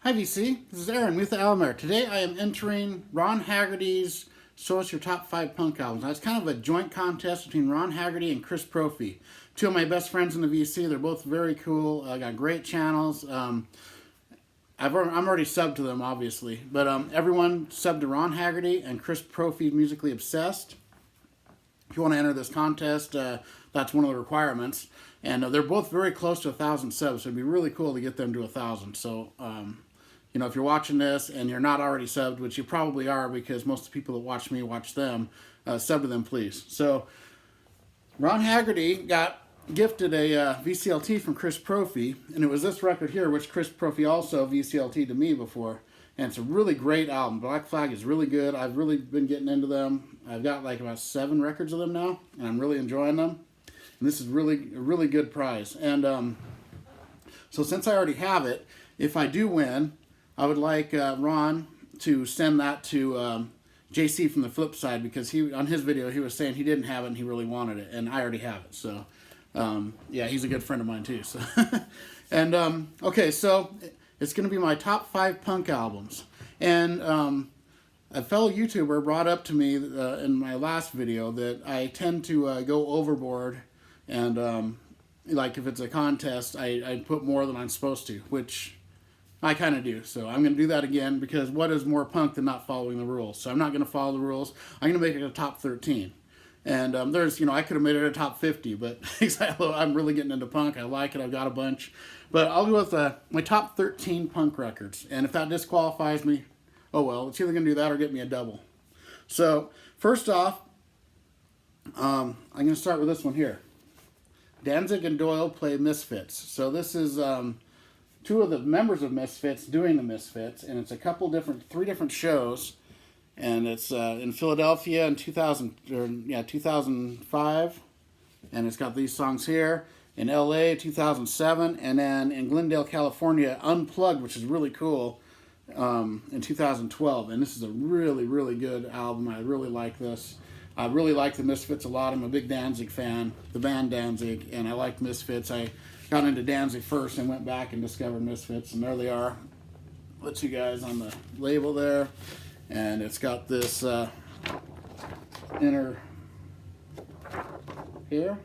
Hi VC, this is Aaron with Elmer. Today I am entering Ron Haggerty's Show Us Your Top 5 Punk Albums. Now, it's kind of a joint contest between Ron Haggerty and Chris Propfe. Two of my best friends in the VC. They're both very cool. Got great channels. I'm already subbed to them, obviously. But everyone subbed to Ron Haggerty and Chris Propfe, Musically Obsessed. If you want to enter this contest, that's one of the requirements. And they're both very close to 1,000 subs, so it'd be really cool to get them to 1,000. So, you know, if you're watching this and you're not already subbed, which you probably are because most of the people that watch me watch them, sub to them, please. So, Ron Haggerty got gifted a VCLT from Chris Propfe, and it was this record here, which Chris Propfe also VCLT'd to me before. And it's a really great album. Black Flag is really good. I've really been getting into them. I've got like about 7 records of them now, and I'm really enjoying them. And this is really a really good prize. And so since I already have it, if I do win, I would like Ron to send that to JC from the Flip Side, because he, on his video, he was saying he didn't have it and he really wanted it, and I already have it. So yeah, he's a good friend of mine too. So and okay, so it's going to be my top 5 punk albums. And a fellow YouTuber brought up to me in my last video that I tend to go overboard, and like if it's a contest, I put more than I'm supposed to, which I kind of do. So I'm going to do that again, because what is more punk than not following the rules? So I'm not going to follow the rules. I'm going to make it a top 13. And there's, you know, I could have made it a top 50, but I'm really getting into punk. I like it. I've got a bunch. But I'll go with my top 13 punk records. And if that disqualifies me, oh well, it's either going to do that or get me a double. So first off, I'm going to start with this one here. Danzig and Doyle play Misfits. So this is 2 of the members of Misfits doing the Misfits, and it's 3 different shows. And it's in Philadelphia in 2005, and it's got these songs here. In LA, 2007, and then in Glendale, California, Unplugged, which is really cool, in 2012. And this is a really, really good album. I really like this. I really like the Misfits a lot. I'm a big Danzig fan, the band Danzig, and I like Misfits. I got into Danzig first and went back and discovered Misfits, and there they are. Put you guys on the label there. And it's got this inner here.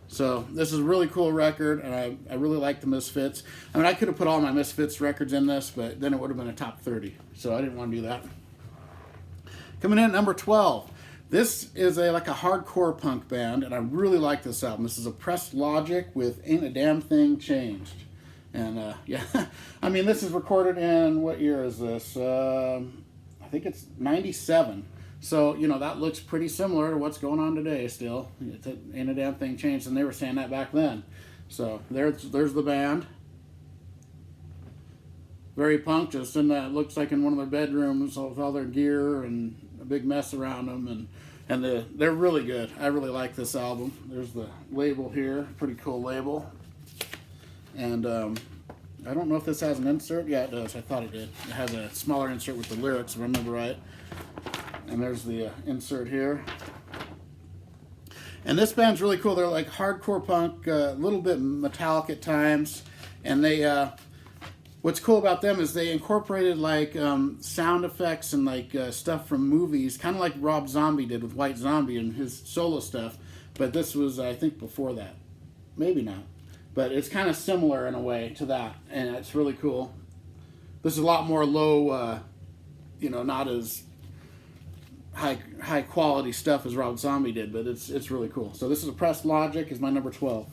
So this is a really cool record, and I really like the Misfits. I mean, I could have put all my Misfits records in this, but then it would have been a top 30. So I didn't want to do that. Coming in at number 12. This is like a hardcore punk band, and I really like this album. This is Oppressed Logic with Ain't a Damn Thing Changed. And yeah, I mean, this is recorded in, what year is this? I think it's 97. So, you know, that looks pretty similar to what's going on today still. It ain't a damn thing changed, and they were saying that back then. So there's the band. Very punk, just in that, looks like in one of their bedrooms with all their gear and a big mess around them. And they're really good. I really like this album. There's the label here, pretty cool label. And I don't know if this has an insert. Yeah, it does. I thought it did. It has a smaller insert with the lyrics, if I remember right. And there's the insert here. And this band's really cool. They're like hardcore punk, a little bit metallic at times. And they, what's cool about them is they incorporated like sound effects and like stuff from movies, kind of like Rob Zombie did with White Zombie and his solo stuff. But this was, I think, before that. Maybe not. But it's kind of similar in a way to that, and it's really cool. This is a lot more low, you know, not as high quality stuff as Rob Zombie did, but it's really cool. So this is Oppressed Logic, is my number 12.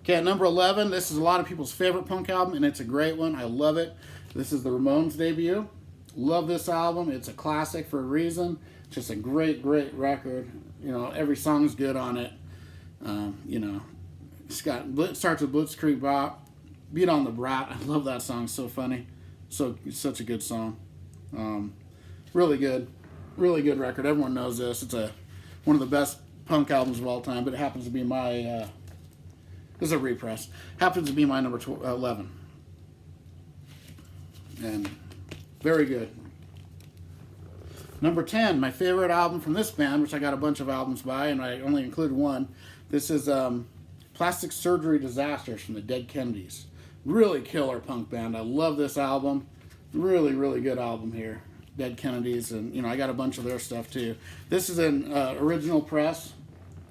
Okay, at number 11, this is a lot of people's favorite punk album, and it's a great one. I love it. This is the Ramones Debut. Love this album. It's a classic for a reason. Just a great, great record. You know, every song's good on it. You know. It starts with Blitzkrieg Bop, Beat on the Brat. I love that song. So funny. It's such a good song. Really good record. Everyone knows this. It's one of the best punk albums of all time, but it happens to be my, this is a repress. Happens to be my number 11. And very good. Number 10, my favorite album from this band, which I got a bunch of albums by, and I only included one. This is Plastic Surgery Disasters from the Dead Kennedys. Really killer punk band. I love this album. Really, really good album here. Dead Kennedys, and I got a bunch of their stuff too. This is an original press.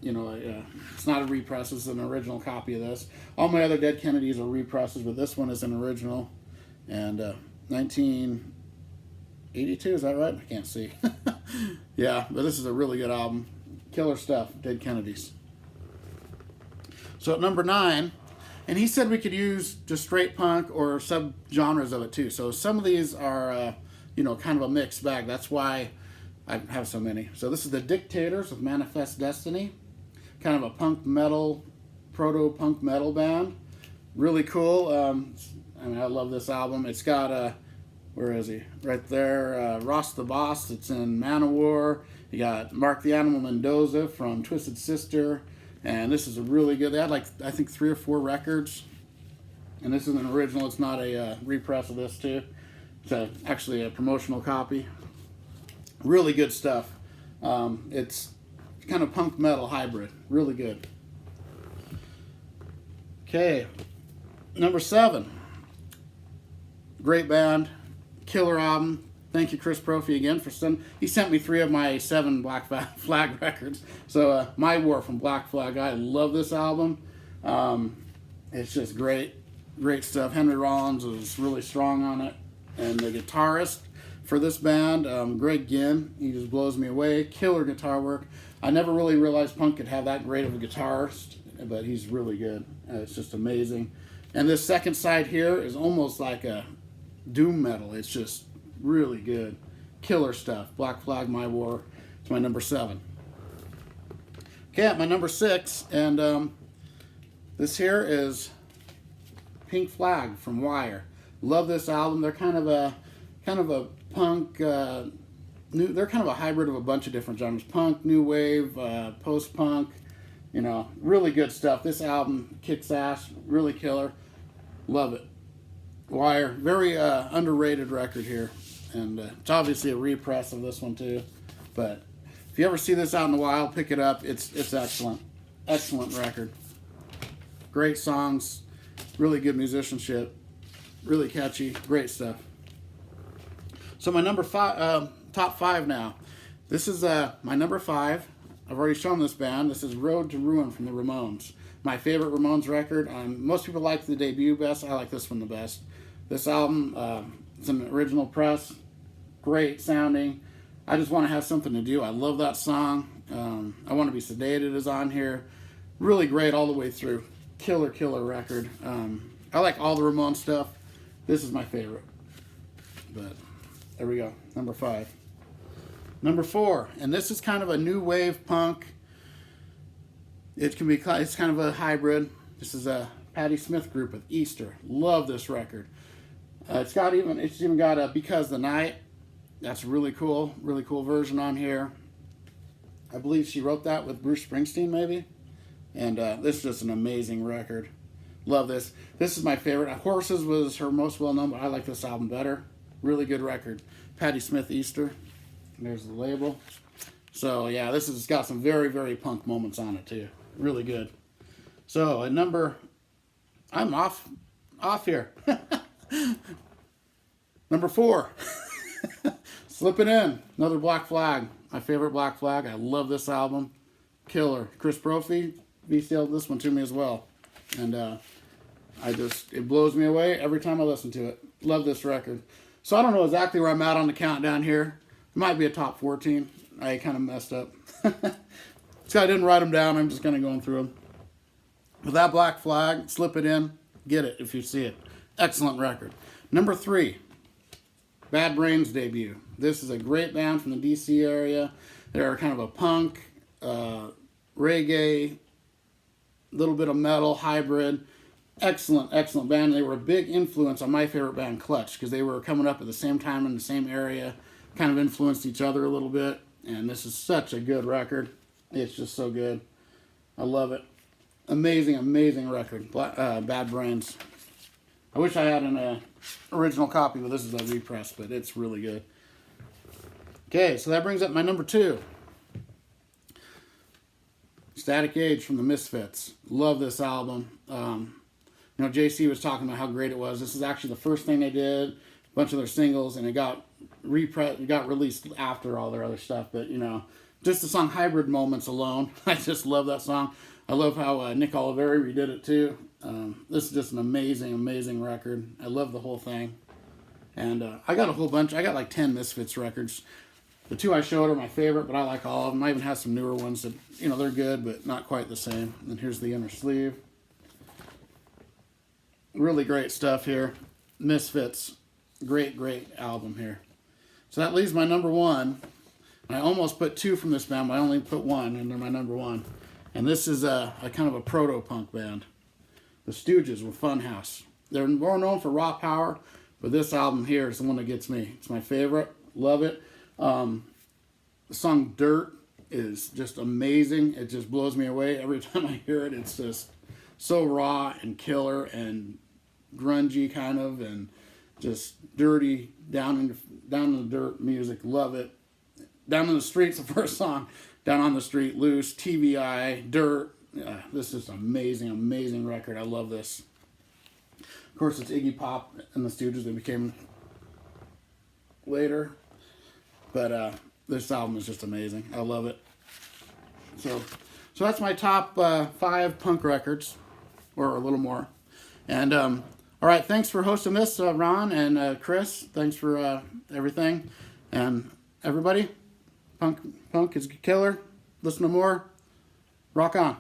It's not a repress. It's an original copy of this. All my other Dead Kennedys are represses, but this one is an original. And 1982, is that right? I can't see. Yeah, but this is a really good album. Killer stuff, Dead Kennedys. So at number 9, and he said we could use just straight punk or sub-genres of it too. So some of these are, kind of a mixed bag. That's why I have so many. So this is the Dictators with Manifest Destiny. Kind of a punk metal, proto-punk metal band. Really cool. I love this album. It's got, where is he? Right there, Ross the Boss. It's in Manowar. You got Mark the Animal Mendoza from Twisted Sister. And this is a really good, they had I think 3 or 4 records. And this is an original. It's not a repress of this too. It's actually a promotional copy. Really good stuff. It's kind of punk metal hybrid. Really good. Okay, number 7. Great band, killer album. Thank you, Chris Propfe, again for he sent me 3 of my 7 Black Flag records. So My War from Black Flag. I love this album. It's just great stuff. Henry Rollins was really strong on it, and the guitarist for this band, Greg Ginn, he just blows me away. Killer guitar work. I never really realized punk could have that great of a guitarist, but he's really good. It's just amazing. And this second side here is almost like a doom metal. It's just really good. Killer stuff. Black Flag, My War. It's my number 7. Okay, at my number 6, and this here is Pink Flag from Wire. Love this album. They're kind of a punk, they're kind of a hybrid of a bunch of different genres. Punk, new wave, post-punk, really good stuff. This album kicks ass, really killer. Love it. Wire, very underrated record here. And it's obviously a repress of this one too. But if you ever see this out in the wild, pick it up. It's excellent. Excellent record. Great songs, really good musicianship, really catchy, great stuff. So my number 5, top 5 now. This is my number 5. I've already shown this band. This is Road to Ruin from the Ramones. My favorite Ramones record. Most people like the debut best. I like this one the best. This album, it's an original press. Great sounding. I just want to have something to do. I love that song. I Want to Be Sedated is on here. Really great all the way through. Killer record. I like all the Ramones stuff. This is my favorite. But there we go. Number 5. Number 4, and this is kind of a new wave punk. It's kind of a hybrid. This is a Patti Smith group with Easter. Love this record. It's even got a Because the Night. That's really cool version on here. I believe she wrote that with Bruce Springsteen maybe. And this is just an amazing record. Love this. This is my favorite. Horses was her most well-known, but I like this album better. Really good record. Patti Smith, Easter. There's the label. So yeah, this has got some very punk moments on it too. Really good. So at I'm off here. Number 4. Slipping in. Another Black Flag. My favorite Black Flag. I love this album. Killer. Chris Propfe VCL'd this one to me as well. And it blows me away every time I listen to it. Love this record. So I don't know exactly where I'm at on the countdown here. It might be a top 14. I kind of messed up. So I didn't write them down. I'm just kind of going through them. With that Black Flag, slip it in. Get it if you see it. Excellent record. Number 3, Bad Brains Debut. This is a great band from the DC area. They're kind of a punk, reggae, little bit of metal, hybrid. Excellent band. They were a big influence on my favorite band, Clutch, because they were coming up at the same time in the same area, kind of influenced each other a little bit. And this is such a good record. It's just so good. I love it. Amazing record. Bad Brains. I wish I had an original copy, but this is a repress, but it's really good. Okay, so that brings up my number 2. Static Age from the Misfits. Love this album. You know, JC was talking about how great it was. This is actually the first thing they did, a bunch of their singles, and it got released after all their other stuff. But, you know, just the song Hybrid Moments alone, I just love that song. I love how Nick Oliveri redid it too. This is just an amazing, amazing record. I love the whole thing. And I got a whole bunch. I got like 10 Misfits records. The two I showed are my favorite, but I like all of them. I even have some newer ones that, you know, they're good, but not quite the same. And here's the inner sleeve. Really great stuff here. Misfits. Great, great album here. So that leaves my number one. I almost put two from this band, but I only put one, and they're my number one. And this is a kind of a proto-punk band. The Stooges with Funhouse. They're more known for raw power, but this album here is the one that gets me. It's my favorite. Love it. The song Dirt is just amazing. It just blows me away. Every time I hear it, it's just so raw and killer and grungy kind of, and just dirty, down in the dirt music. Love it. Down in the Street's the first song. Down on the Street, Loose, TVI, Dirt. This is an amazing, amazing record. I love this. Of course, it's Iggy Pop and the Stooges. They became later. But this album is just amazing. I love it. So that's my top 5 punk records, or a little more. And all right, thanks for hosting this, Ron and Chris. Thanks for everything. And everybody, punk is killer. Listen to more. Rock on.